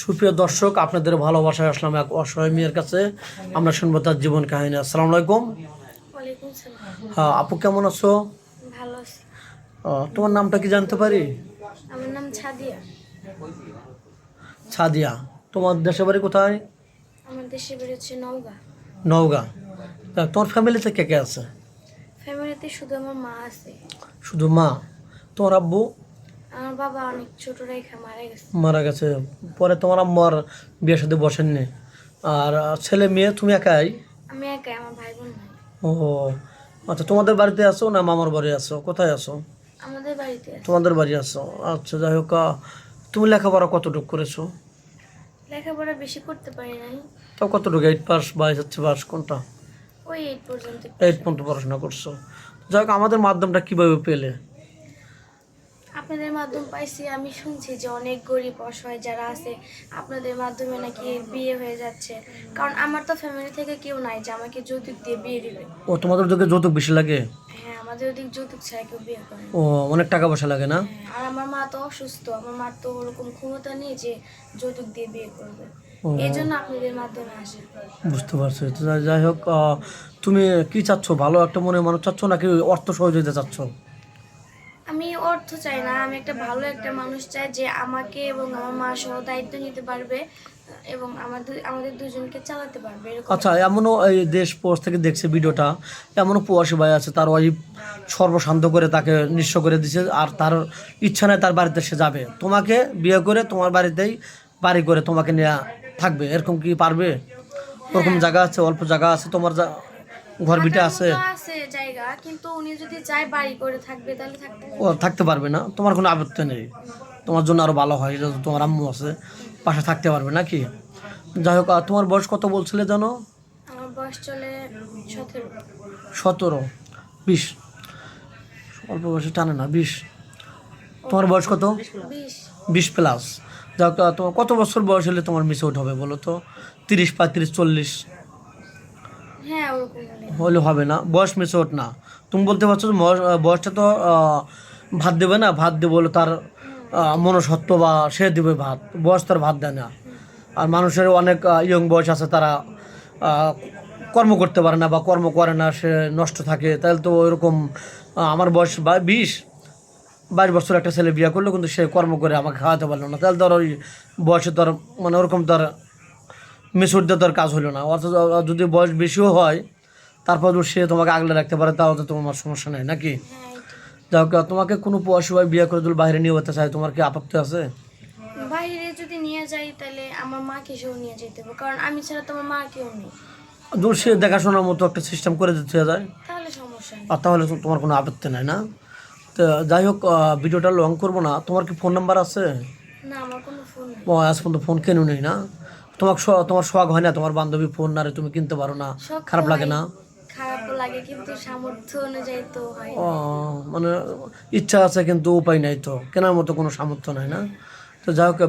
সুপ্রিয় দর্শক, আপনাদের ভালোবাসায় আসলাম এক অসহায় মেয়ের কাছে। আমরা শুনবো তার জীবন কাহিনী। আসসালামু আলাইকুম। ওয়ালাইকুম সালাম। হ্যাঁ আপু, কেমন আছো? ভালো আছি। তোমার নামটা কি জানতে পারি? আমার নাম ছাদিয়া। সাদিয়া। তোমার দেশের বাড়ি কোথায়? আমার দেশের বাড়ি হচ্ছে নওগাঁ। নওগাঁ। তোমার ফ্যামিলিতে কে কে আছে? ফ্যামিলিতে শুধু আমার মা আছে। শুধু মা? তোমার আব্বু? আমার বাবা অনেক ছোট রেখা মারা গেছে। মারা গেছে। পরে তোমার আম্মার বিয়ের সাথে বসেননি? আর ছেলে মেয়ে তুমি একাই? আমি একাই, আমার ভাই বোন নাই। ও আচ্ছা, তোমাদের বাড়িতে আছো না মামার বাড়ি আছো? কোথায় আছো? আমাদের বাড়িতে আছে। তোমাদের বাড়ি আছো, আচ্ছা। যাই হোক, তুমি লেখাপড়া কতটুকু করেছো? লেখাপড়া বেশি করতে পারি নাই। তাও কতটুকু? 8 পাস বা HSC পাস, কোনটা? ওই 8 পর্যন্ত। 8 পর্যন্ত পড়াশোনা করছো। যাই হোক, আমাদের মাধ্যমটা কিভাবে পেলে? আপনাদের মাধ্যম পাইছি। আমি শুনছি যে অনেক গরিব অসহায় যারা আছে আপনাদের মাধ্যমে নাকি বিয়ে হয়ে যাচ্ছে। কারণ আমার তো ফ্যামিলি থেকে কেউ নাই যে আমাকে যৌতুক দিয়ে বিয়ে দিবে। ও, তোমাদের ওদিকে যৌতুক বেশি লাগে? হ্যাঁ, আমাদের ওদিক যৌতুক ছাড়া কেউ বিয়ে করে না। ও, অনেক টাকা পয়সা লাগে না? হ্যাঁ, আর আমার মা তো অসুস্থ। আমার মার তো ওরকম ক্ষমতা নেই যে যৌতুক দিয়ে বিয়ে করবে। ও, এই জন্য আপনাদের মাধ্যমে আসে। বুঝতে পারছি। তো যাই হোক, তুমি কি চাচ্ছ? ভালো একটা মনের মানুষ চাচ্ছ নাকি অর্থ সহযোগিতা চাচ্ছ? আমি অর্থ চাই না, আমি একটা ভালো একটা মানুষ চাই যে আমাকে এবং আমার মা সহ দায়িত্ব নিতে পারবে এবং আমাদের দুজনকে চালাতে পারবে, এরকম। আচ্ছা, এমনও এই দেশ পোস্ট থেকে দেখছে ভিডিওটা, এমনও প্রবাসী ভাই আছে তার ওয়াইফ সর্বশান্ত করে তাকে নিঃস্ব করে দিছে, আর তার ইচ্ছা নেই তার বাড়িতে সে যাবে। তোমাকে বিয়ে করে তোমার বাড়িতেই বাড়ি করে তোমাকে নিয়ে থাকবে, এরকম কি পারবে? ওরকম জায়গা আছে? অল্প জায়গা আছে তোমার? ঘর ভিটে থাকার আছে? মতো আছে জায়গা, কিন্তু উনি যদি চায় বাড়ি করে থাকবে তাহলে থাকতে ও, পারবে। থাকতে পারবে না? তোমার কোনো আপত্তি নেই? তোমার জন্য আরো ভালো হয়, যেহেতু তোমার আম্মু আছে, পাশে থাকতে পারবে নাকি? যাই হোক, তোমার বয়স কত বলছিলে জানো? আমার বয়স চলে 17। 17? 20? অল্প বয়সে টানে না 20। তোমার বয়স কত? 20। 20 প্লাস। যাই হোক, তোমার কত বছর বয়স হলে তোমার মিস আউট হবে বলো তো? 30, 35, 40 হ্যাঁ, ওরকম হলে। হলে হবে না? বয়স মিস আউট না। তুমি বলতে পারছো যে বয়সটা তো ভাত দেবে না। ভাত দেবে বলে তার মনসত্ব বা সে দেবে ভাত। বয়স তার ভাত দেয় না। আর মানুষের অনেক ইয়ং বয়স আছে, তারা আহ, কর্ম করতে পারে না বা কর্ম করে না, সে নষ্ট থাকে। তাহলে তো ওইরকম আমার বয়স 22 বছর একটা ছেলে বিয়ে করলো, কিন্তু সে কর্ম করে আমাকে খাওয়াতে পারলো না, তাহলে তোর ওই বয়সে তোর মানে ওরকম তোর মেচুর দিয়ে তোর কাজ হলো না। অথচ যদি বয়স বেশিও হয়, তারপর যদি সে তোমাকে আগলে রাখতে পারে, তাহলে তো তোমার সমস্যা নেই নাকি? হ্যাঁ, যাই হোক, তোমাকে কোনো প্রবাসী ভাই বিয়ে করে যদি বাইরে নিয়ে যেতে চায়, তোমার কি আপত্তি আছে? বাইরে যদি নিয়ে যাই তাহলে আমার মাকে সেও নিয়ে যেতে হবে, কারণ আমি ছাড়া তো আমার মা কেউ নেই। যদি সে দেখাশোনার মতো একটা সিস্টেম করে দিতে যায়, তাহলে সমস্যা নেই। আর তাহলে তো তোমার কোনো আপত্তি নাই না? তো যাই হোক, ভিডিওটা লং করবো না। তোমার কি ফোন নাম্বার আছে? না, আমার কোনো ফোন নেই। ও, আজ পর্যন্ত ফোন কেন নেই না? তোমার শখ হয় না তোমার বান্ধবী ফোন না রে তুমি কিনতে পারো না? শখ তো খারাপ লাগে হয়, না? খারাপও লাগে, কিন্তু সামর্থ্য অনুযায়ী তো হয় ও, না। মানে ইচ্ছা আছে কিন্তু উপায় নাই, তো কেনার মতো কোনো সামর্থ্য নাই না? তো যাই হোক,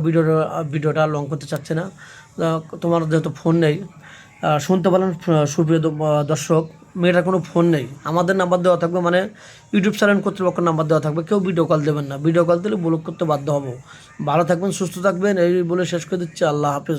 ভিডিওটা লং করতে চাচ্ছে না। তোমার যেহেতু ফোন নেই, শুনতে পারেন সুপ্রিয় দর্শক, মেয়েটার কোনো ফোন নেই। আমাদের নাম্বার দেওয়া থাকবে, মানে ইউটিউব চ্যানেল কর্তৃপক্ষের নাম্বার দেওয়া থাকবে। কেউ ভিডিও কল দেবেন না। ভিডিও কল দিলে ব্লক করতে বাধ্য হবো। ভালো থাকবেন, সুস্থ থাকবেন, এই বলে শেষ করে দিচ্ছি। আল্লাহ হাফেজ।